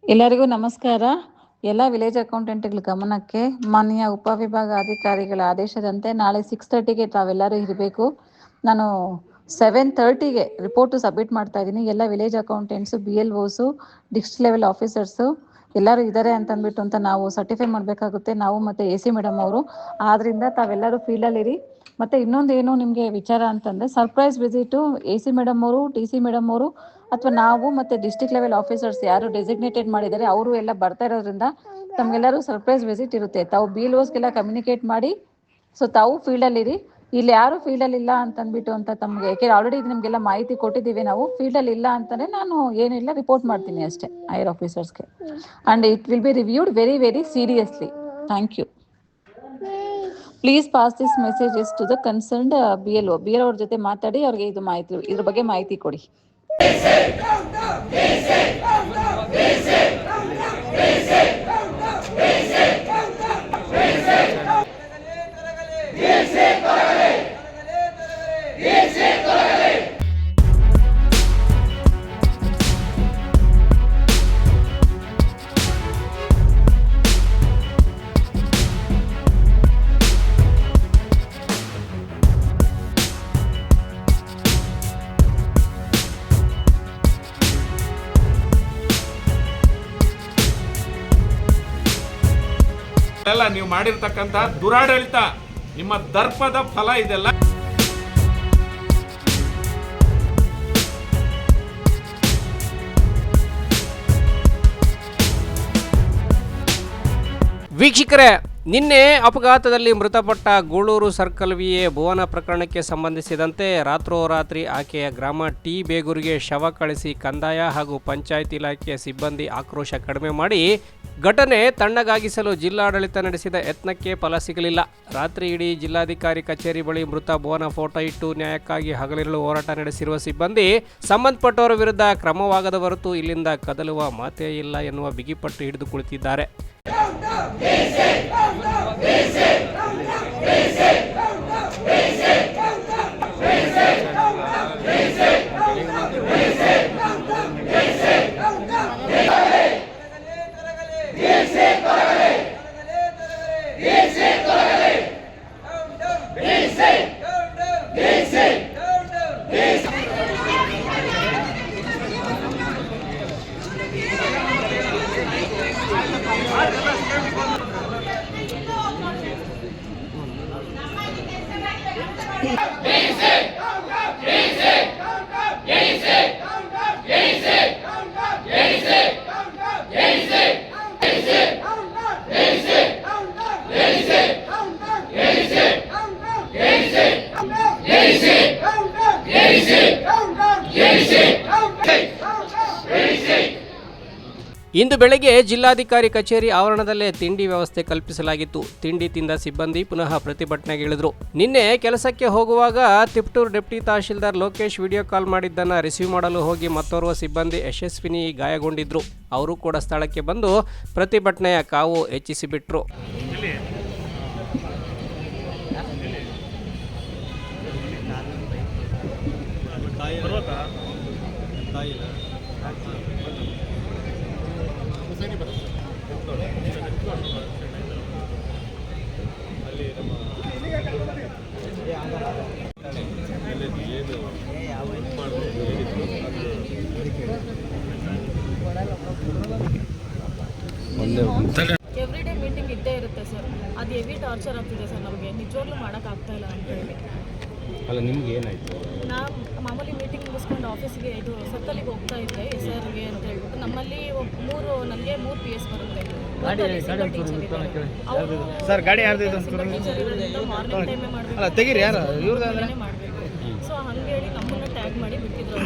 ಎಲ್ಲರಿಗೂ ನಮಸ್ಕಾರ. ಎಲ್ಲ ವಿಲೇಜ್ ಅಕೌಂಟೆಂಟ್ಗಳ ಗಮನಕ್ಕೆ ಮಾನ್ಯ ಉಪವಿಭಾಗಾಧಿಕಾರಿಗಳ ಆದೇಶದಂತೆ ನಾಳೆ 6:30ಗೆ ತಾವೆಲ್ಲರೂ ಇರಬೇಕು. ನಾನು 7:30ಗೆ ರಿಪೋರ್ಟು ಸಬ್ಮಿಟ್ ಮಾಡ್ತಾ ಇದ್ದೀನಿ. ಎಲ್ಲ ವಿಲೇಜ್ ಅಕೌಂಟೆಂಟ್ಸು, BLOಸು, ಡಿಸ್ಟ್ರಿಕ್ಟ್ ಲೆವೆಲ್ ಆಫೀಸರ್ಸು ಎಲ್ಲರೂ ಇದ್ದಾರೆ ಅಂತ ನಾವು ಸರ್ಟಿಫೈ ಮಾಡಬೇಕಾಗುತ್ತೆ, ನಾವು ಮತ್ತು AC ಮೇಡಮ್ ಅವರು. ಆದ್ದರಿಂದ ತಾವೆಲ್ಲರೂ ಫೀಲ್ಡಲ್ಲಿರಿ. ಮತ್ತು ಇನ್ನೊಂದೇನು ನಿಮಗೆ ವಿಚಾರ ಅಂತಂದರೆ, ಸರ್ಪ್ರೈಸ್ ವಿಸಿಟು AC ಮೇಡಮ್ ಅವರು, TC ಮೇಡಮ್ ಅವರು ಅಥವಾ ನಾವು ಮತ್ತು ಡಿಸ್ಟ್ರಿಕ್ಟ್ ಲೆವೆಲ್ ಆಫೀಸರ್ಸ್ ಯಾರು ಡೆಸಿಗ್ನೇಟೆಡ್ ಮಾಡಿದ್ದಾರೆ ಅವರು ಎಲ್ಲ ಬರ್ತಾ ಇರೋದ್ರಿಂದ ತಮಗೆಲ್ಲರೂ ಸರ್ಪ್ರೈಸ್ ವಿಸಿಟ್ ಇರುತ್ತೆ. ತಾವು BLOಸ್ಗೆಲ್ಲ ಕಮ್ಯುನಿಕೇಟ್ ಮಾಡಿ. ಸೊ ತಾವು ಫೀಲ್ಡಲ್ಲಿರಿ. ಇಲ್ಲಿ ಯಾರು ಫೀಲ್ಡಲ್ಲಿ ಇಲ್ಲ ಅಂತ ತಮಗೆ, ಯಾಕೆಂದರೆ ಆಲ್ರೆಡಿ ನಿಮಗೆಲ್ಲ ಮಾಹಿತಿ ಕೊಟ್ಟಿದ್ದೀವಿ ನಾವು. ಫೀಲ್ಡಲ್ಲಿ ಇಲ್ಲ ಅಂತಲೇ ನಾನು ಏನಿಲ್ಲ ರಿಪೋರ್ಟ್ ಮಾಡ್ತೀನಿ ಅಷ್ಟೇ ಹೈಯರ್ ಆಫೀಸರ್ಸ್ಗೆ. And it will be reviewed very very seriously. Thank you. Please pass this messages to the concerned BLO ಅವ್ರ ಜೊತೆ ಮಾತಾಡಿ ಅವ್ರಿಗೆ ಇದ್ರ ಬಗ್ಗೆ ಮಾಹಿತಿ ಕೊಡಿ. ಎಲ್ಲ ನೀವು ಮಾಡಿರ್ತಕ್ಕಂಥ ದುರಾಡಳಿತ, ನಿಮ್ಮ ದರ್ಪದ ಫಲ ಇದೆಲ್ಲ. ವೀಕ್ಷಕರೇ, ನಿನ್ನೆ ಅಪಘಾತದಲ್ಲಿ ಮೃತಪಟ್ಟ ಗೂಳೂರು ಸರ್ಕಲ್ VA ಭುವನ ಪ್ರಕರಣಕ್ಕೆ ಸಂಬಂಧಿಸಿದಂತೆ ರಾತ್ರೋರಾತ್ರಿ ಆಕೆಯ ಗ್ರಾಮ ಟಿ ಬೇಗೂರಿಗೆ ಶವ ಕಳಿಸಿ ಕಂದಾಯ ಹಾಗೂ ಪಂಚಾಯತ್ ಇಲಾಖೆಯ ಸಿಬ್ಬಂದಿ ಆಕ್ರೋಶ ಕಡಿಮೆ ಮಾಡಿ ಘಟನೆ ತಣ್ಣಗಾಗಿಸಲು ಜಿಲ್ಲಾಡಳಿತ ನಡೆಸಿದ ಯತ್ನಕ್ಕೆ ಫಲ ಸಿಗಲಿಲ್ಲ. ರಾತ್ರಿ ಇಡೀ ಜಿಲ್ಲಾಧಿಕಾರಿ ಕಚೇರಿ ಬಳಿ ಮೃತ ಭುವನ ಫೋಟೋ ಇಟ್ಟು ನ್ಯಾಯಕ್ಕಾಗಿ ಹಗಲಿರುಳು ಹೋರಾಟ ನಡೆಸಿರುವ ಸಿಬ್ಬಂದಿ ಸಂಬಂಧಪಟ್ಟವರ ವಿರುದ್ಧ ಕ್ರಮವಾಗದ ಹೊರತು ಇಲ್ಲಿಂದ ಕದಲುವ ಮಾತೇ ಇಲ್ಲ ಎನ್ನುವ ಬಿಗಿಪಟ್ಟು ಹಿಡಿದು ಕುಳಿತಿದ್ದಾರೆ. ಇಂದು ಬೆಳಗ್ಗೆ ಜಿಲ್ಲಾಧಿಕಾರಿ ಕಚೇರಿ ಆವರಣದಲ್ಲೇ ತಿಂಡಿ ವ್ಯವಸ್ಥೆ ಕಲ್ಪಿಸಲಾಗಿತ್ತು. ತಿಂಡಿ ತಿಂದ ಸಿಬ್ಬಂದಿ ಪುನಃ ಪ್ರತಿಭಟನೆಗೆ ಇಳಿದ್ರು. ನಿನ್ನೆ ಕೆಲಸಕ್ಕೆ ಹೋಗುವಾಗ Tiptur deputy tahsildar Lokesh video call ಮಾಡಿದ್ದನ್ನು ರಿಸೀವ್ ಮಾಡಲು ಹೋಗಿ ಮತ್ತೋರ್ವ ಸಿಬ್ಬಂದಿ ಯಶಸ್ವಿನಿ ಗಾಯಗೊಂಡಿದ್ರು. ಅವರು ಕೂಡ ಸ್ಥಳಕ್ಕೆ ಬಂದು ಪ್ರತಿಭಟನೆಯ ಕಾವು ಹೆಚ್ಚಿಸಿಬಿಟ್ರು. ಎವ್ರಿಡೇ ಮೀಟಿಂಗ್ ಇದ್ದೇ ಇರುತ್ತೆ ಸರ್. ಅದು ಹೆವಿ ಟಾರ್ಚರ್ ಆಗ್ತಿದೆ ಸರ್. ನಮಗೆ ನಿಜವಾಗ್ಲೂ ಮಾಡೋಕ್ಕಾಗ್ತಾ ಇಲ್ಲ ಅಂತ ಹೇಳಿ. ಅಲ್ಲ, ನಿಮ್ಗೆ ಏನಾಯ್ತು? ನಾನು ಮಾಮೂಲಿ ಮೀಟಿಂಗ್ ಮುಗಿಸ್ಕೊಂಡು ಆಫೀಸ್ಗೆ ಇದು ಸರ್ಕಲಿಗೆ ಹೋಗ್ತಾ ಇದ್ದೆ SRಗೆ ಅಂತ ಹೇಳ್ಬಿಟ್ಟು. ನಮ್ಮಲ್ಲಿ ನನಗೆ 3 PS ಬರುತ್ತೆ. ಸರ್ ಗಾಡಿ ಯಾರ್ದು ಇದು? ಮಾರ್ನಿಂಗ್ ಟೈಮೇ ಮಾಡಬೇಕು. ಸೊ ಹಂಗೆ ಹೇಳಿ ನಮ್ಮನ್ನು ಟ್ಯಾಗ್ ಮಾಡಿ ಬಿಟ್ಟಿದ್ರು.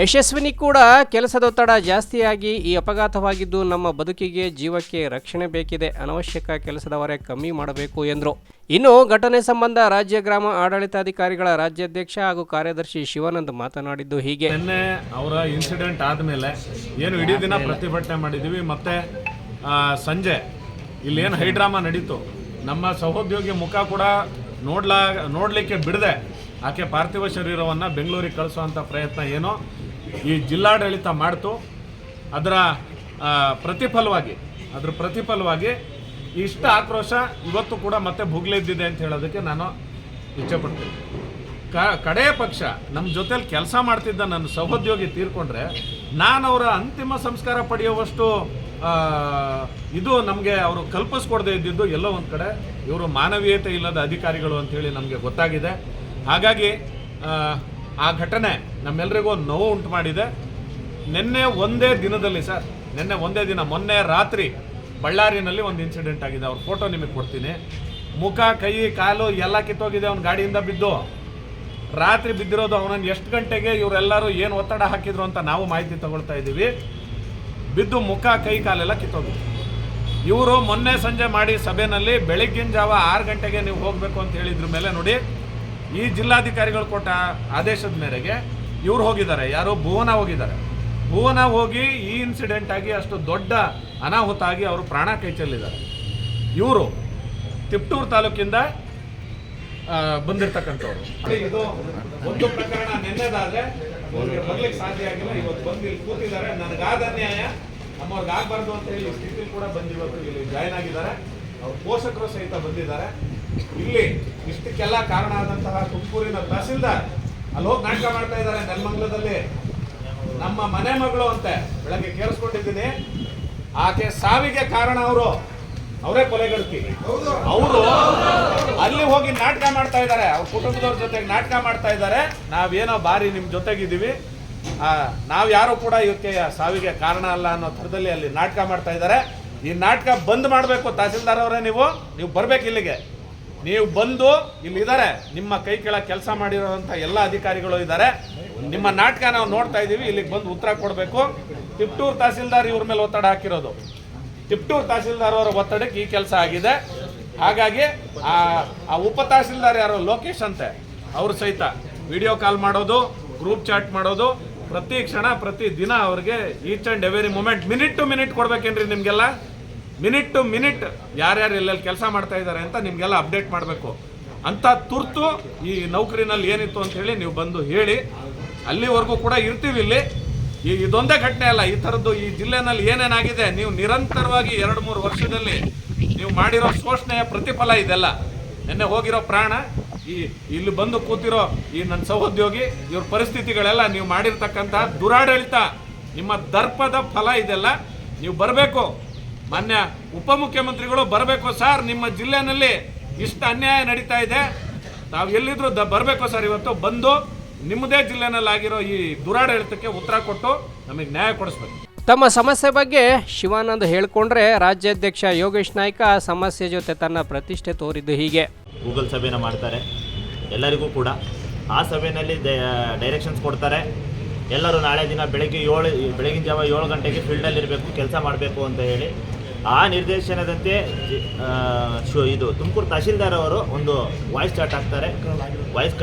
ಯಶಸ್ವಿನಿ ಕೂಡ ಕೆಲಸದೊತ್ತಡ ಜಾಸ್ತಿಯಾಗಿ ಈ ಅಪಘಾತವಾಗಿದ್ದು ನಮ್ಮ ಬದುಕಿಗೆ ಜೀವಕ್ಕೆ ರಕ್ಷಣೆ ಬೇಕಿದೆ, ಅನವಶ್ಯಕ ಕೆಲಸದ ಹೊರೆ ಕಮ್ಮಿ ಮಾಡಬೇಕು ಎಂದರು. ಇನ್ನು ಘಟನೆ ಸಂಬಂಧ ರಾಜ್ಯ ಗ್ರಾಮ ಆಡಳಿತಾಧಿಕಾರಿಗಳ ರಾಜ್ಯಾಧ್ಯಕ್ಷ ಹಾಗೂ ಕಾರ್ಯದರ್ಶಿ ಶಿವಾನಂದ್ ಮಾತನಾಡಿದ್ದು ಹೀಗೆ. ನಿನ್ನೆ ಅವರ ಇನ್ಸಿಡೆಂಟ್ ಆದಮೇಲೆ ಏನು ಇಡೀ ದಿನ ಪ್ರತಿಭಟನೆ ಮಾಡಿದ್ದೀವಿ. ಮತ್ತೆ ಸಂಜೆ ಇಲ್ಲೇನು ಹೈಡ್ರಾಮಾ ನಡೀತು, ನಮ್ಮ ಸಹೋದ್ಯೋಗಿ ಮುಖ ಕೂಡ ನೋಡಲಿಕ್ಕೆ ಬಿಡದೆ ಆಕೆ ಪಾರ್ಥಿವ ಶರೀರವನ್ನು ಬೆಂಗಳೂರಿಗೆ ಕಳಿಸುವಂಥ ಪ್ರಯತ್ನ ಏನೋ ಈ ಜಿಲ್ಲಾಡಳಿತ ಮಾಡ್ತು. ಅದರ ಪ್ರತಿಫಲವಾಗಿ ಇಷ್ಟ ಆಕ್ರೋಶ ಇವತ್ತು ಕೂಡ ಮತ್ತೆ ಭುಗ್ಲೆದ್ದಿದೆ ಅಂತ ಹೇಳೋದಕ್ಕೆ ನಾನು ಇಚ್ಛೆಪಡ್ತೀನಿ. ಕಡೆಯ ಪಕ್ಷ ನಮ್ಮ ಜೊತೆಲಿ ಕೆಲಸ ಮಾಡ್ತಿದ್ದ ನನ್ನ ಸಹೋದ್ಯೋಗಿ ತೀರ್ಕೊಂಡ್ರೆ ನಾನು ಅವರ ಅಂತಿಮ ಸಂಸ್ಕಾರ ಪಡೆಯುವಷ್ಟು ಇದು ನಮಗೆ ಅವರು ಕಲ್ಪಿಸ್ಕೊಡದೇ ಇದ್ದಿದ್ದು ಎಲ್ಲೋ ಒಂದು ಕಡೆ ಇವರು ಮಾನವೀಯತೆ ಇಲ್ಲದ ಅಧಿಕಾರಿಗಳು ಅಂಥೇಳಿ ನಮಗೆ ಗೊತ್ತಾಗಿದೆ. ಹಾಗಾಗಿ ಆ ಘಟನೆ ನಮ್ಮೆಲ್ಲರಿಗೂ ನೋವು ಉಂಟು ಮಾಡಿದೆ. ನಿನ್ನೆ ಒಂದೇ ದಿನ ಮೊನ್ನೆ ರಾತ್ರಿ ಬಳ್ಳಾರಿನಲ್ಲಿ ಒಂದು ಇನ್ಸಿಡೆಂಟ್ ಆಗಿದೆ. ಅವ್ರ ಫೋಟೋ ನಿಮಗೆ ಕೊಡ್ತೀನಿ. ಮುಖ, ಕೈ, ಕಾಲು ಎಲ್ಲ ಕಿತ್ತೋಗಿದೆ. ಅವ್ನ ಗಾಡಿಯಿಂದ ಬಿದ್ದು ರಾತ್ರಿ ಬಿದ್ದಿರೋದು. ಅವನನ್ನು ಎಷ್ಟು ಗಂಟೆಗೆ ಇವರೆಲ್ಲರೂ ಏನು ಒತ್ತಡ ಹಾಕಿದ್ರು ಅಂತ ನಾವು ಮಾಹಿತಿ ತಗೊಳ್ತಾ ಇದ್ದೀವಿ. ಬಿದ್ದು ಮುಖ, ಕೈ, ಕಾಲೆಲ್ಲ ಕಿತ್ತೋಗಿದೆ. ಇವರು ಮೊನ್ನೆ ಸಂಜೆ ಮಾಡಿ ಸಭೆಯಲ್ಲಿ ಬೆಳಗ್ಗಿನ ಜಾವ 6 ಗಂಟೆಗೆ ನೀವು ಹೋಗಬೇಕು ಅಂತ ಹೇಳಿದ್ರ ಮೇಲೆ ನೋಡಿ, ಈ ಜಿಲ್ಲಾಧಿಕಾರಿಗಳು ಕೊಟ್ಟ ಆದೇಶದ ಮೇರೆಗೆ ಇವ್ರು ಹೋಗಿದ್ದಾರೆ. ಯಾರು? ಭುವನ ಹೋಗಿದ್ದಾರೆ. ಭುವನ ಹೋಗಿ ಈ ಇನ್ಸಿಡೆಂಟ್ ಆಗಿ ಅಷ್ಟು ದೊಡ್ಡ ಅನಾಹುತ ಆಗಿ ಅವರು ಪ್ರಾಣ ಕೈ ಚೆಲ್ಲಿದ್ದಾರೆ. ಇವರು ತಿಪ್ಟೂರು ತಾಲೂಕಿಂದ ಬಂದಿರತಕ್ಕಂಥವ್ರು. ಇದು ಒಂದು ಪ್ರಕರಣ ನಿನ್ನೆದಾದ್ರೆ ಅವ್ರಿಗೆ ಬರ್ಲಿಕ್ಕೆ ಸಾಧ್ಯ ಆಗಿಲ್ಲ. ಇವತ್ತು ಬಂದು ಇಲ್ಲಿ ಕೂತಿದ್ದಾರೆ. ನನಗಾದ ಅನ್ಯಾಯ ನಮ್ಮವ್ರಿಗೆ ಆಗಬಾರ್ದು ಅಂತ ಹೇಳಿ ಸ್ಥಿತಿಲಿ ಕೂಡ ಬಂದಿವತ್ತು ಇಲ್ಲಿ ಜಾಯ್ನ್ ಆಗಿದ್ದಾರೆ. ಅವ್ರ ಪೋಷಕರು ಸಹಿತ ಬಂದಿದ್ದಾರೆ. ಇಲ್ಲಿ ಇಷ್ಟಕ್ಕೆಲ್ಲ ಕಾರಣ ಆದಂತಹ ತುಮಕೂರಿನ ತಹಸೀಲ್ದಾರ್ ಅಲ್ಲಿ ಹೋಗಿ ನಾಟಕ ಮಾಡ್ತಾ ಇದ್ದಾರೆ ನೆಲಮಂಗಲದಲ್ಲಿ. ನಮ್ಮ ಮನೆ ಮಗಳು ಅಂತೆ ಬೆಳಗ್ಗೆ ಕೇಳಿಸ್ಕೊಂಡಿದ್ದೀನಿ. ಆಕೆ ಸಾವಿಗೆ ಕಾರಣ ಅವರೇ ಕೊಲೆಗಡಕಿ. ಅವರು ಅಲ್ಲಿ ಹೋಗಿ ನಾಟಕ ಮಾಡ್ತಾ ಇದ್ದಾರೆ. ಅವ್ರ ಕುಟುಂಬದವ್ರ ಜೊತೆಗೆ ನಾಟಕ ಮಾಡ್ತಾ ಇದ್ದಾರೆ. ನಾವೇನೋ ಬಾರಿ ನಿಮ್ಮ ಜೊತೆಗಿದ್ದೀವಿ, ನಾವು ಯಾರು ಕೂಡ ಇವಕ್ಕೆ ಸಾವಿಗೆ ಕಾರಣ ಅಲ್ಲ ಅನ್ನೋ ಥರದಲ್ಲಿ ಅಲ್ಲಿ ನಾಟಕ ಮಾಡ್ತಾ ಇದ್ದಾರೆ. ಈ ನಾಟಕ ಬಂದ್ ಮಾಡಬೇಕು. ತಹಸೀಲ್ದಾರ್ ಅವರೇ, ನೀವು ಬರ್ಬೇಕು ಇಲ್ಲಿಗೆ. ನೀವು ಬಂದು ಇಲ್ಲಿದ್ದಾರೆ, ನಿಮ್ಮ ಕೈ ಕೆಳಗೆ ಕೆಲಸ ಮಾಡಿರೋಂಥ ಎಲ್ಲ ಅಧಿಕಾರಿಗಳು ಇದ್ದಾರೆ. ನಿಮ್ಮ ನಾಟಕ ನಾವು ನೋಡ್ತಾ ಇದ್ದೀವಿ. ಇಲ್ಲಿಗೆ ಬಂದು ಉತ್ತರ ಕೊಡಬೇಕು. ತಿಪ್ಟೂರು ತಹಸೀಲ್ದಾರ್ ಇವ್ರ ಮೇಲೆ ಒತ್ತಡ ಹಾಕಿರೋದು. ತಿಪ್ಟೂರು ತಹಸೀಲ್ದಾರ್ ಅವರ ಒತ್ತಡಕ್ಕೆ ಈ ಕೆಲಸ ಆಗಿದೆ. ಹಾಗಾಗಿ ಆ ಉಪ ತಹಸೀಲ್ದಾರ್ ಯಾರೋ ಲೋಕೇಶ್ ಅಂತೆ, ಅವರು ಸಹಿತ ವಿಡಿಯೋ ಕಾಲ್ ಮಾಡೋದು, ಗ್ರೂಪ್ ಚಾಟ್ ಮಾಡೋದು, ಪ್ರತಿ ಕ್ಷಣ ಪ್ರತಿ ದಿನ ಅವ್ರಿಗೆ each and every moment minute to minute ಕೊಡ್ಬೇಕೇನ್ರಿ ನಿಮಗೆಲ್ಲ? ಮಿನಿಟ್ ಟು ಮಿನಿಟ್ ಯಾರ್ಯಾರು ಎಲ್ಲೆಲ್ಲಿ ಕೆಲಸ ಮಾಡ್ತಾ ಇದ್ದಾರೆ ಅಂತ ನಿಮಗೆಲ್ಲ ಅಪ್ಡೇಟ್ ಮಾಡಬೇಕು. ಅಂಥ ತುರ್ತು ಈ ನೌಕರಿನಲ್ಲಿ ಏನಿತ್ತು ಅಂತ ಹೇಳಿ ನೀವು ಬಂದು ಹೇಳಿ. ಅಲ್ಲಿವರೆಗೂ ಕೂಡ ಇರ್ತೀವಿ ಇಲ್ಲಿ. ಇದೊಂದೇ ಘಟನೆ ಅಲ್ಲ, ಈ ಥರದ್ದು ಈ ಜಿಲ್ಲೆನಲ್ಲಿ ಏನೇನಾಗಿದೆ, ನೀವು ನಿರಂತರವಾಗಿ 2-3 ವರ್ಷದಲ್ಲಿ ನೀವು ಮಾಡಿರೋ ಶೋಷಣೆಯ ಪ್ರತಿಫಲ ಇದೆಲ್ಲ. ನಿನ್ನೆ ಹೋಗಿರೋ ಪ್ರಾಣ, ಇಲ್ಲಿ ಬಂದು ಕೂತಿರೋ ಈ ನನ್ನ ಸಹೋದ್ಯೋಗಿ, ಇವ್ರ ಪರಿಸ್ಥಿತಿಗಳೆಲ್ಲ ನೀವು ಮಾಡಿರ್ತಕ್ಕಂಥ ದುರಾಡಳಿತ, ನಿಮ್ಮ ದರ್ಪದ ಫಲ ಇದೆಲ್ಲ. ನೀವು ಬರಬೇಕು. ಮಾನ್ಯ ಉಪಮುಖ್ಯಮಂತ್ರಿಗಳು ಬರಬೇಕು. ಸರ್, ನಿಮ್ಮ ಜಿಲ್ಲೆನಲ್ಲಿ ಇಷ್ಟು ಅನ್ಯಾಯ ನಡೀತಾ ಇದೆ, ತಾವು ಎಲ್ಲಿದ್ರು ಬರಬೇಕು ಸರ್. ಇವತ್ತು ಬಂದು ನಿಮ್ಮದೇ ಜಿಲ್ಲೆನಲ್ಲಾಗಿರೋ ಈ ದುರಾಡಳಿತಕ್ಕೆ ಉತ್ತರ ಕೊಟ್ಟು ನಮಗೆ ನ್ಯಾಯ ಕೊಡಿಸ್ಬೇಕು. ತಮ್ಮ ಸಮಸ್ಯೆ ಬಗ್ಗೆ ಶಿವಾನಂದ್ ಹೇಳಿಕೊಂಡ್ರೆ, ರಾಜ್ಯಾಧ್ಯಕ್ಷ ಯೋಗೇಶ್ ನಾಯ್ಕ ಸಮಸ್ಯೆ ಜೊತೆ ತನ್ನ ಪ್ರತಿಷ್ಠೆ ತೋರಿದ್ದು ಹೀಗೆ. ಗೂಗಲ್ ಸಭೆನ ಮಾಡ್ತಾರೆ ಎಲ್ಲರಿಗೂ ಕೂಡ. ಆ ಸಭೆಯಲ್ಲಿ ಡೈರೆಕ್ಷನ್ಸ್ ಕೊಡ್ತಾರೆ. ಎಲ್ಲರೂ ನಾಳೆ ದಿನ ಬೆಳಗಿನ ಜಾವ 7 ಗಂಟೆಗೆ ಫೀಲ್ಡಲ್ಲಿ ಇರಬೇಕು, ಕೆಲಸ ಮಾಡಬೇಕು ಅಂತ ಹೇಳಿ. ಆ ನಿರ್ದೇಶನದಂತೆ ಇದು ತುಮಕೂರು ತಹಶೀಲ್ದಾರ್ ಅವರು ಒಂದು ವಾಯ್ಸ್ ಚಾಟ್ ಹಾಕ್ತಾರೆ. ವಾಯ್ಸ್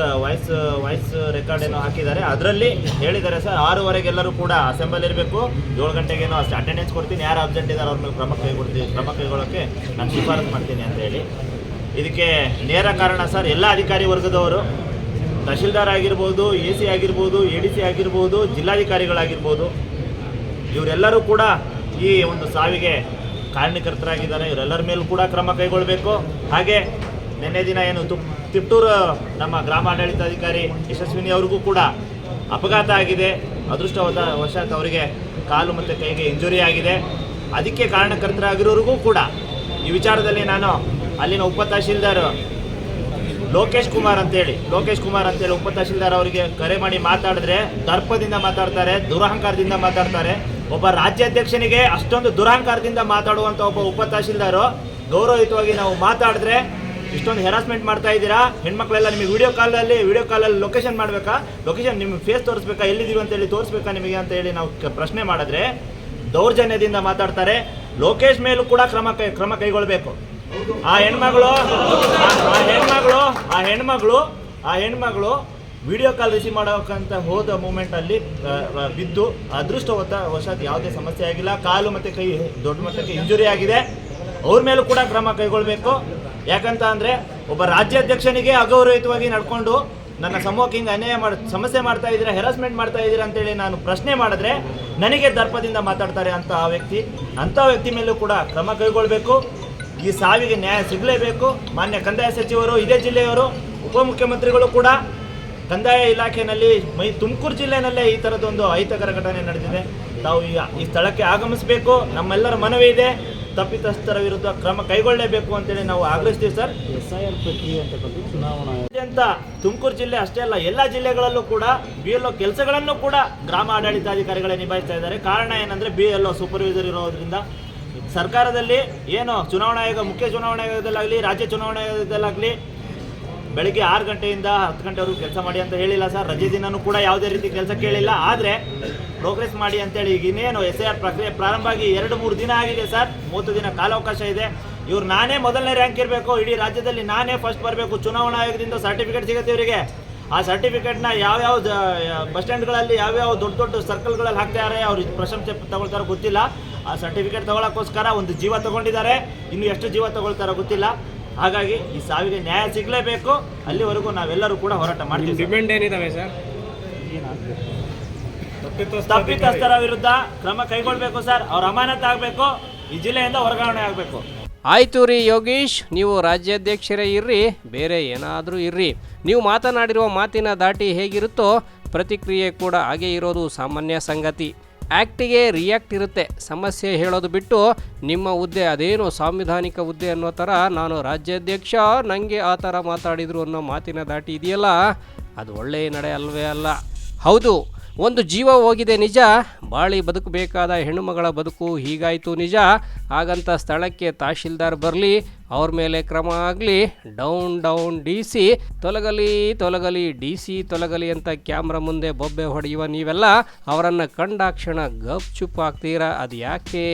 ರೆಕಾರ್ಡ್ ಏನೋ ಹಾಕಿದ್ದಾರೆ. ಅದರಲ್ಲಿ ಹೇಳಿದ್ದಾರೆ, ಸರ್ 6:15 ಎಲ್ಲರೂ ಕೂಡ ಅಸೆಂಬಲ್ ಇರಬೇಕು, 7 ಗಂಟೆಗೇನೋ ಅಷ್ಟು ಅಟೆಂಡೆನ್ಸ್ ಕೊಡ್ತೀನಿ, ಯಾರು ಅಬ್ಸೆಂಟ್ ಇದ್ದಾರೆ ಅವ್ರ ಮೇಲೆ ಕ್ರಮ ಕೈಗೊಳ್ಳೋಕ್ಕೆ ನಾನು ಶಿಫಾರಸು ಮಾಡ್ತೀನಿ ಅಂತ ಹೇಳಿ. ಇದಕ್ಕೆ ನೇರ ಕಾರಣ ಸರ್, ಎಲ್ಲ ಅಧಿಕಾರಿ ವರ್ಗದವರು, ತಹಶೀಲ್ದಾರ್ ಆಗಿರ್ಬೋದು, AC ಆಗಿರ್ಬೋದು, ADC ಆಗಿರ್ಬೋದು, ಜಿಲ್ಲಾಧಿಕಾರಿಗಳಾಗಿರ್ಬೋದು, ಇವರೆಲ್ಲರೂ ಕೂಡ ಈ ಒಂದು ಸಾವಿಗೆ ಕಾರಣಕರ್ತರಾಗಿದ್ದಾರೆ. ಇವರೆಲ್ಲರ ಮೇಲೂ ಕೂಡ ಕ್ರಮ ಕೈಗೊಳ್ಳಬೇಕು. ಹಾಗೆ ನಿನ್ನೆ ದಿನ ಏನು ತಿಪ್ಟೂರು ನಮ್ಮ ಗ್ರಾಮಾಡಳಿತಾಧಿಕಾರಿ ಯಶಸ್ವಿನಿ ಅವ್ರಿಗೂ ಕೂಡ ಅಪಘಾತ ಆಗಿದೆ. ಅದೃಷ್ಟವಶಾತ್ ಅವರಿಗೆ ಕಾಲು ಮತ್ತು ಕೈಗೆ ಇಂಜುರಿ ಆಗಿದೆ. ಅದಕ್ಕೆ ಕಾರಣಕರ್ತರಾಗಿರೋರಿಗೂ ಕೂಡ ಈ ವಿಚಾರದಲ್ಲಿ ನಾನು ಅಲ್ಲಿನ ಉಪ ತಹಶೀಲ್ದಾರ್ ಲೋಕೇಶ್ ಕುಮಾರ್ ಅಂತೇಳಿ ಉಪ ತಹಶೀಲ್ದಾರ್ ಅವರಿಗೆ ಕರೆ ಮಾಡಿ ಮಾತಾಡಿದ್ರೆ ದರ್ಪದಿಂದ ಮಾತಾಡ್ತಾರೆ, ದುರಹಂಕಾರದಿಂದ ಮಾತಾಡ್ತಾರೆ. ಒಬ್ಬ ರಾಜ್ಯಾಧ್ಯಕ್ಷನಿಗೆ ಅಷ್ಟೊಂದು ದುರಹಂಕಾರದಿಂದ ಮಾತಾಡುವಂಥ ಒಬ್ಬ ಉಪ ತಹಶೀಲ್ದಾರು ಗೌರವಯುತವಾಗಿ ನಾವು ಮಾತಾಡಿದ್ರೆ ಇಷ್ಟೊಂದು ಹೆರಾಸ್ಮೆಂಟ್ ಮಾಡ್ತಾ ಇದ್ದೀರಾ. ಹೆಣ್ಮಕ್ಳೆಲ್ಲ ನಿಮಗೆ ವಿಡಿಯೋ ಕಾಲಲ್ಲಿ ಲೊಕೇಶನ್ ಮಾಡಬೇಕಾ, ಲೊಕೇಶನ್ ನಿಮಗೆ ಫೇಸ್ ತೋರಿಸ್ಬೇಕಾ, ಎಲ್ಲಿದ್ದೀವಿ ಅಂತೇಳಿ ತೋರಿಸ್ಬೇಕಾ ನಿಮಗೆ ಅಂತ ಹೇಳಿ ನಾವು ಪ್ರಶ್ನೆ ಮಾಡಿದ್ರೆ ದೌರ್ಜನ್ಯದಿಂದ ಮಾತಾಡ್ತಾರೆ. ಲೋಕೇಶ್ ಮೇಲೂ ಕೂಡ ಕ್ರಮ ಕೈಗೊಳ್ಳಬೇಕು. ಆ ಹೆಣ್ಮಗಳು ವಿಡಿಯೋ ಕಾಲ್ ರಿಸೀವ್ ಮಾಡೋಕ್ಕಂತ ಹೋದ ಮೂಮೆಂಟಲ್ಲಿ ಬಿದ್ದು ಅದೃಷ್ಟವಶಾತ್ ಯಾವುದೇ ಸಮಸ್ಯೆ ಆಗಿಲ್ಲ. ಕಾಲು ಮತ್ತು ಕೈ ದೊಡ್ಡ ಮಟ್ಟಕ್ಕೆ ಇಂಜುರಿ ಆಗಿದೆ. ಅವ್ರ ಮೇಲೂ ಕೂಡ ಕ್ರಮ ಕೈಗೊಳ್ಳಬೇಕು. ಯಾಕಂತ ಅಂದರೆ ಒಬ್ಬ ರಾಜ್ಯಾಧ್ಯಕ್ಷನಿಗೆ ಅಗೌರವಯುತವಾಗಿ ನಡ್ಕೊಂಡು ನನ್ನ ಸಮೂಹಕ್ಕೆ ಹಿಂಗೆ ಅನ್ಯಾಯ ಸಮಸ್ಯೆ ಮಾಡ್ತಾ ಇದ್ದೀರಾ, ಹೆರಾಸ್ಮೆಂಟ್ ಮಾಡ್ತಾ ಇದ್ದೀರಾ ಅಂತೇಳಿ ನಾನು ಪ್ರಶ್ನೆ ಮಾಡಿದ್ರೆ ನನಗೆ ದರ್ಪದಿಂದ ಮಾತಾಡ್ತಾರೆ ಅಂತ ಅಂಥ ವ್ಯಕ್ತಿ ಮೇಲೂ ಕೂಡ ಕ್ರಮ ಕೈಗೊಳ್ಳಬೇಕು. ಈ ಸಾವಿಗೆ ನ್ಯಾಯ ಸಿಗಲೇಬೇಕು. ಮಾನ್ಯ ಕಂದಾಯ ಸಚಿವರು, ಇದೇ ಜಿಲ್ಲೆಯವರು, ಉಪಮುಖ್ಯಮಂತ್ರಿಗಳು ಕೂಡ ಕಂದಾಯ ಇಲಾಖೆಯಲ್ಲಿ ತುಮಕೂರು ಜಿಲ್ಲೆಯಲ್ಲೇ ಈ ಥರದೊಂದು ಅಹಿತಕರ ಘಟನೆ ನಡೆದಿದೆ. ತಾವು ಈ ಸ್ಥಳಕ್ಕೆ ಆಗಮಿಸಬೇಕು. ನಮ್ಮೆಲ್ಲರ ಮನವಿ ಇದೆ, ತಪ್ಪಿತಸ್ಥರ ವಿರುದ್ಧ ಕ್ರಮ ಕೈಗೊಳ್ಳಲೇಬೇಕು ಅಂತೇಳಿ ನಾವು ಆಗ್ರಹಿಸ್ತೀವಿ ಸರ್. SIR ಪ್ರಕ್ರಿಯೆ ಅಂತಕ್ಕಂಥ ಚುನಾವಣಾ ತುಮಕೂರು ಜಿಲ್ಲೆ ಅಷ್ಟೇ ಅಲ್ಲ, ಎಲ್ಲ ಜಿಲ್ಲೆಗಳಲ್ಲೂ ಕೂಡ BLO ಕೆಲಸಗಳನ್ನು ಕೂಡ ಗ್ರಾಮ ಆಡಳಿತಾಧಿಕಾರಿಗಳೇ ನಿಭಾಯಿಸ್ತಾ ಇದ್ದಾರೆ. ಕಾರಣ ಏನಂದರೆ BLO ಸೂಪರ್ವೈಸರ್ ಇರೋದ್ರಿಂದ ಸರ್ಕಾರದಲ್ಲಿ ಏನು ಚುನಾವಣಾ ಆಯೋಗ, ಮುಖ್ಯ ಚುನಾವಣಾ ಆಯೋಗದಲ್ಲಾಗಲಿ, ರಾಜ್ಯ ಚುನಾವಣಾ ಆಯೋಗದಲ್ಲಾಗಲಿ ಬೆಳಗ್ಗೆ 6 ಗಂಟೆಯಿಂದ 10 ಗಂಟೆವರೆಗೂ ಕೆಲಸ ಮಾಡಿ ಅಂತ ಹೇಳಿಲ್ಲ ಸರ್. ರಜೆ ದಿನವೂ ಕೂಡ ಯಾವುದೇ ರೀತಿ ಕೆಲಸ ಕೇಳಿಲ್ಲ. ಆದರೆ ಪ್ರೋಗ್ರೆಸ್ ಮಾಡಿ ಅಂತೇಳಿ ಈಗ ಇನ್ನೇನು SIR ಪ್ರಕ್ರಿಯೆ ಪ್ರಾರಂಭ ಆಗಿ 2-3 ದಿನ ಆಗಿದೆ ಸರ್. 30 ದಿನ ಕಾಲಾವಕಾಶ ಇದೆ. ಇವ್ರು ನಾನೇ ಮೊದಲನೇ ರ್ಯಾಂಕ್ ಇರಬೇಕು, ಇಡೀ ರಾಜ್ಯದಲ್ಲಿ ನಾನೇ ಫಸ್ಟ್ ಬರಬೇಕು. ಚುನಾವಣಾ ಆಯೋಗದಿಂದ ಸರ್ಟಿಫಿಕೇಟ್ ಸಿಗುತ್ತೆ ಇವರಿಗೆ. ಆ ಸರ್ಟಿಫಿಕೇಟ್ನ ಯಾವ್ಯಾವ ಬಸ್ ಸ್ಟ್ಯಾಂಡ್ಗಳಲ್ಲಿ, ಯಾವ್ಯಾವ ದೊಡ್ಡ ದೊಡ್ಡ ಸರ್ಕಲ್ಗಳಲ್ಲಿ ಹಾಕ್ತಾರೆ, ಅವ್ರು ಪ್ರಶಂಸೆ ತಗೊಳ್ತಾರೋ ಗೊತ್ತಿಲ್ಲ. ಆ ಸರ್ಟಿಫಿಕೇಟ್ ತಗೊಳ್ಳೋಕ್ಕೋಸ್ಕರ ಒಂದು ಜೀವ ತಗೊಂಡಿದ್ದಾರೆ, ಇನ್ನು ಎಷ್ಟು ಜೀವ ತಗೊಳ್ತಾರೋ ಗೊತ್ತಿಲ್ಲ. ಹಾಗಾಗಿ ಈ ಸಾವಿಗೆ ನ್ಯಾಯ ಸಿಗಲೇಬೇಕು. ಅಲ್ಲಿವರೆಗೂ ನಾವೆಲ್ಲರೂ ಕೂಡ ಹೋರಾಟ ಮಾಡ್ತೀವಿ. ಡಿಮ್ಯಾಂಡ್ ಏನಿದಾವೆ ಸರ್? ತಪ್ಪಿತಸ್ಥರ ವಿರುದ್ಧ ಕ್ರಮ ಕೈಗೊಳ್ಳಬೇಕು ಸರ್. ಅವ್ರ ಅಮಾನತ್ ಆಗಬೇಕು, ಈ ಜಿಲ್ಲೆಯಿಂದ ವರ್ಗಾವಣೆ ಆಗಬೇಕು. ಆಯ್ತು ರೀ ಯೋಗೀಶ್, ನೀವು ರಾಜ್ಯಾಧ್ಯಕ್ಷರೇ ಇರ್ರಿ, ಬೇರೆ ಏನಾದರೂ ಇರ್ರಿ, ನೀವು ಮಾತನಾಡಿರುವ ಮಾತಿನ ದಾಟಿ ಹೇಗಿರುತ್ತೋ ಪ್ರತಿಕ್ರಿಯೆ ಕೂಡ ಹಾಗೆ ಇರೋದು ಸಾಮಾನ್ಯ ಸಂಗತಿ. ಆ್ಯಕ್ಟಿಗೆ ರಿಯಾಕ್ಟ್ ಇರುತ್ತೆ. ಸಮಸ್ಯೆ ಹೇಳೋದು ಬಿಟ್ಟು ನಿಮ್ಮ ಹುದ್ದೆ ಅದೇನೋ ಸಾಂವಿಧಾನಿಕ ಹುದ್ದೆ ಅನ್ನೋ ಥರ ನಾನು ರಾಜ್ಯಾಧ್ಯಕ್ಷ, ನನಗೆ ಆ ಥರ ಮಾತಾಡಿದ್ರು ಅನ್ನೋ ಮಾತಿನ ದಾಟಿ ಇದೆಯಲ್ಲ, ಅದು ಒಳ್ಳೆಯ ನಡೆ ಅಲ್ವೇ ಅಲ್ಲ. ಹೌದು, ಒಂದು ಜೀವ ಹೋಗಿದೆ ನಿಜ, ಬಾಳಿ ಬದುಕಬೇಕಾದ ಹೆಣ್ಣುಮಗಳ ಬದುಕು ಹೀಗಾಯಿತು ನಿಜ. ಹಾಗಂತ ಸ್ಥಳಕ್ಕೆ ತಹಶೀಲ್ದಾರ್ ಬರಲಿ, ಅವ್ರ ಮೇಲೆ ಕ್ರಮ ಆಗಲಿ, ಡೌನ್ DC ತೊಲಗಲಿ DC ತೊಲಗಲಿ ಅಂತ ಕ್ಯಾಮ್ರಾ ಮುಂದೆ ಬೊಬ್ಬೆ ಹೊಡೆಯುವ ನೀವೆಲ್ಲ ಅವರನ್ನು ಕಂಡಾಕ್ಷಣ ಗಪ್ ಚುಪ್ ಆಗ್ತೀರಾ? ಅದು ಯಾಕೆ?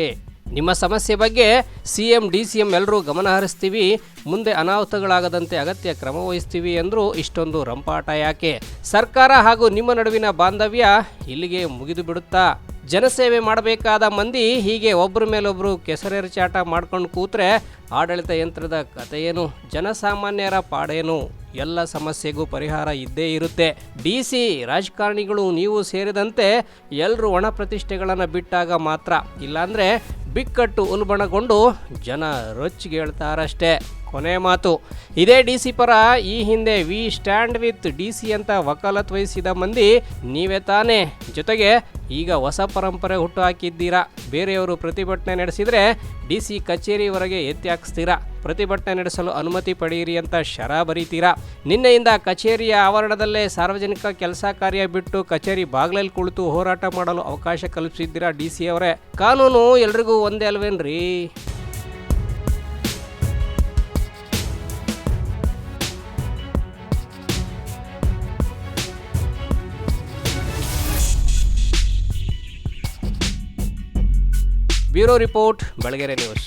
ನಿಮ್ಮ ಸಮಸ್ಯೆ ಬಗ್ಗೆ CM DCM ಎಲ್ಲರೂ ಗಮನ ಹರಿಸ್ತೀವಿ, ಮುಂದೆ ಅನಾಹುತಗಳಾಗದಂತೆ ಅಗತ್ಯ ಕ್ರಮ ವಹಿಸ್ತೀವಿ ಅಂದರೂ ಇಷ್ಟೊಂದು ರಂಪಾಟ ಯಾಕೆ? ಸರ್ಕಾರ ಹಾಗೂ ನಿಮ್ಮ ನಡುವಿನ ಬಾಂಧವ್ಯ ಇಲ್ಲಿಗೆ ಮುಗಿದು ಬಿಡುತ್ತಾ? ಜನಸೇವೆ ಮಾಡಬೇಕಾದ ಮಂದಿ ಹೀಗೆ ಒಬ್ಬರ ಮೇಲೊಬ್ಬರು ಕೆಸರೆರಚಾಟ ಮಾಡ್ಕೊಂಡು ಕೂತ್ರೆ ಆಡಳಿತ ಯಂತ್ರದ ಕಥೆಯೇನು? ಜನಸಾಮಾನ್ಯರ ಪಾಡೇನು? ಎಲ್ಲ ಸಮಸ್ಯೆಗೂ ಪರಿಹಾರ ಇದ್ದೇ ಇರುತ್ತೆ. DC ರಾಜಕಾರಣಿಗಳು ನೀವು ಸೇರಿದಂತೆ ಎಲ್ಲರೂ ಒಣ ಪ್ರತಿಷ್ಠೆಗಳನ್ನು ಬಿಟ್ಟಾಗ ಮಾತ್ರ, ಇಲ್ಲಾಂದರೆ ಬಿಕ್ಕಟ್ಟು ಉಲ್ಬಣಗೊಂಡು ಜನ ರೊಚ್ಚಿಗೇಳ್ತಾರಷ್ಟೇ. ಕೊನೆ ಮಾತು, ಇದೇ DC ಪರ ಈ ಹಿಂದೆ ವಿ ಸ್ಟ್ಯಾಂಡ್ ವಿತ್ DC ಅಂತ ವಕಾಲತ್ ವಹಿಸಿದ ಮಂದಿ ನೀವೇ ತಾನೇ. ಜೊತೆಗೆ ಈಗ ಹೊಸ ಪರಂಪರೆ ಹುಟ್ಟು ಹಾಕಿದ್ದೀರಾ. ಬೇರೆಯವರು ಪ್ರತಿಭಟನೆ ನಡೆಸಿದರೆ DC ಕಚೇರಿವರೆಗೆ ಎತ್ತಿ ಹಾಕಿಸ್ತೀರಾ. ಪ್ರತಿಭಟನೆ ನಡೆಸಲು ಅನುಮತಿ ಪಡೆಯಿರಿ ಅಂತ ಶರ ಬರೀತೀರಾ. ನಿನ್ನೆಯಿಂದ ಕಚೇರಿಯ ಆವರಣದಲ್ಲೇ ಸಾರ್ವಜನಿಕ ಕೆಲಸ ಕಾರ್ಯ ಬಿಟ್ಟು ಕಚೇರಿ ಬಾಗಿಲಲ್ಲಿ ಕುಳಿತು ಹೋರಾಟ ಮಾಡಲು ಅವಕಾಶ ಕಲ್ಪಿಸಿದ್ದೀರಾ DC ಅವರೇ. ಕಾನೂನು ಎಲ್ರಿಗೂ ಒಂದೇ ಅಲ್ವೇನ್ರಿ? Bureau report, Belagere news.